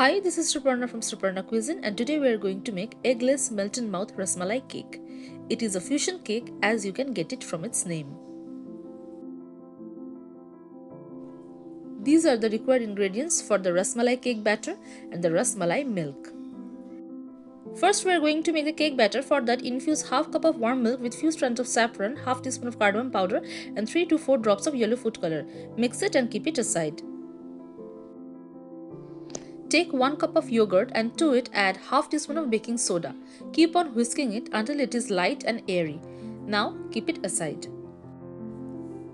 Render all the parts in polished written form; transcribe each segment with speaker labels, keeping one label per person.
Speaker 1: Hi, this is Suparna from Suparna Cuisine, and today we are going to make eggless melt-in-mouth rasmalai cake. It is a fusion cake as you can get it from its name. These are the required ingredients for the rasmalai cake batter and the rasmalai milk. First, we are going to make the cake batter. For that, infuse half cup of warm milk with few strands of saffron, half teaspoon of cardamom powder, and 3 to 4 drops of yellow food color. Mix it and keep it aside. Take 1 cup of yogurt and to it add half teaspoon of baking soda. Keep on whisking it until it is light and airy. Now keep it aside.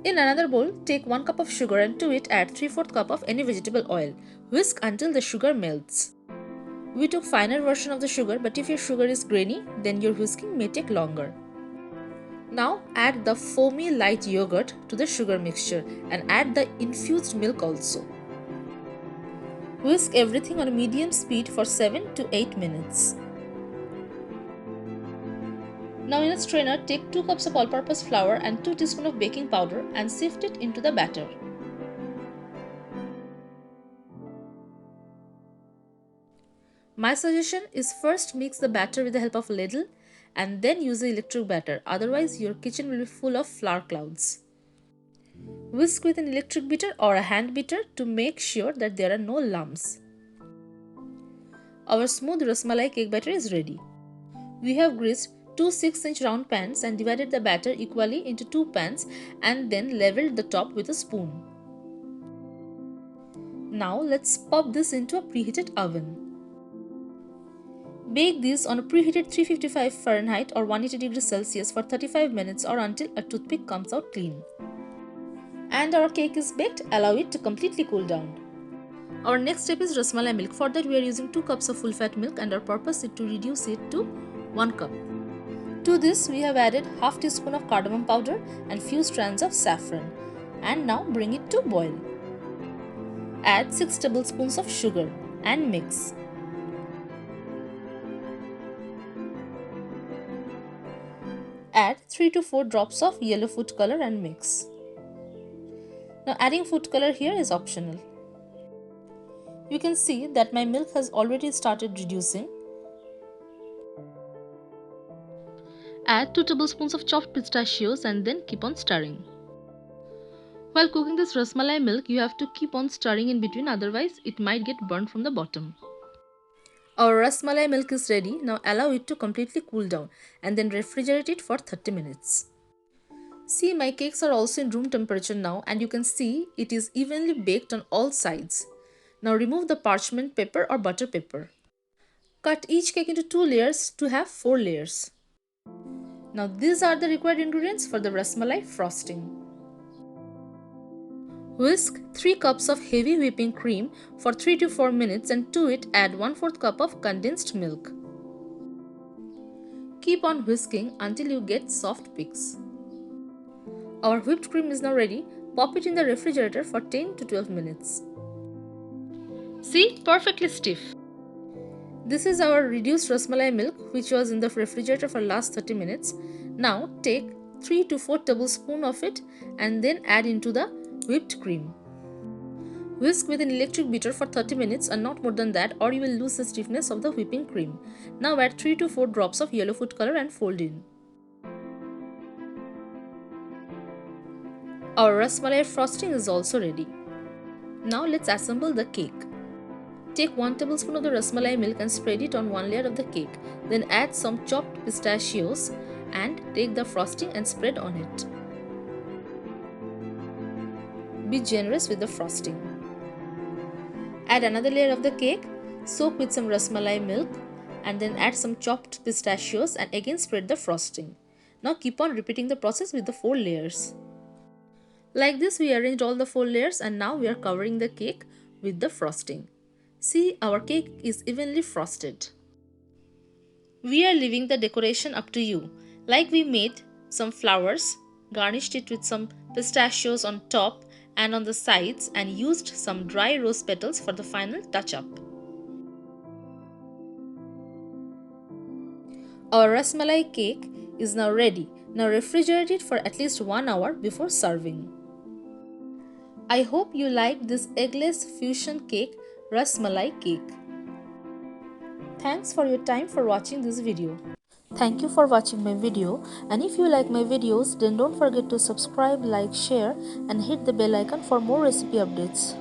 Speaker 1: In another bowl, take 1 cup of sugar and to it add 3/4 cup of any vegetable oil. Whisk until the sugar melts. We took finer version of the sugar, but if your sugar is grainy, then your whisking may take longer. Now add the foamy light yogurt to the sugar mixture and add the infused milk also. Whisk everything on a medium speed for 7 to 8 minutes. Now in a strainer, take 2 cups of all-purpose flour and 2 teaspoons of baking powder and sift it into the batter. My suggestion is first mix the batter with the help of a ladle and then use the electric batter, otherwise your kitchen will be full of flour clouds. Whisk with an electric beater or a hand beater to make sure that there are no lumps. Our smooth rasmalai cake batter is ready. We have greased 2 6-inch round pans and divided the batter equally into 2 pans and then leveled the top with a spoon. Now let's pop this into a preheated oven. Bake this on a preheated 355 Fahrenheit or 180 degrees Celsius for 35 minutes or until a toothpick comes out clean. And our cake is baked, allow it to completely cool down. Our next step is rasmalai milk. For that we are using 2 cups of full fat milk and our purpose is to reduce it to 1 cup. To this we have added half teaspoon of cardamom powder and few strands of saffron and now bring it to boil. Add 6 tablespoons of sugar and mix. Add 3 to 4 drops of yellow food color and mix. Now adding food color here is optional. You can see that my milk has already started reducing. Add 2 tablespoons of chopped pistachios and then keep on stirring. While cooking this rasmalai milk, you have to keep on stirring in between, otherwise it might get burnt from the bottom. Our rasmalai milk is ready. Now allow it to completely cool down and then refrigerate it for 30 minutes. See, my cakes are also in room temperature now and you can see it is evenly baked on all sides. Now remove the parchment paper or butter paper. Cut each cake into 2 layers to have 4 layers. Now these are the required ingredients for the rasmalai frosting. Whisk 3 cups of heavy whipping cream for 3 to 4 minutes and to it add 1/4 cup of condensed milk. Keep on whisking until you get soft peaks. Our whipped cream is now ready. Pop it in the refrigerator for 10 to 12 minutes. See, perfectly stiff. This is our reduced rasmalai milk which was in the refrigerator for last 30 minutes. Now take 3 to 4 tablespoons of it and then add into the whipped cream. Whisk with an electric beater for 30 minutes and not more than that, or you will lose the stiffness of the whipping cream. Now add 3 to 4 drops of yellow food color and fold in. Our rasmalai frosting is also ready. Now let's assemble the cake. Take 1 tablespoon of the rasmalai milk and spread it on one layer of the cake. Then add some chopped pistachios and take the frosting and spread on it. Be generous with the frosting. Add another layer of the cake, soak with some rasmalai milk and then add some chopped pistachios and again spread the frosting. Now keep on repeating the process with the 4 layers. Like this we arranged all the 4 layers and now we are covering the cake with the frosting. See, our cake is evenly frosted. We are leaving the decoration up to you. Like we made some flowers, garnished it with some pistachios on top and on the sides and used some dry rose petals for the final touch-up. Our rasmalai cake is now ready. Now refrigerate it for at least 1 hour before serving. I hope you liked this eggless fusion cake rasmalai cake. Thanks for your time for watching this video. Thank you for watching my video, and if you like my videos then don't forget to subscribe, like, share and hit the bell icon for more recipe updates.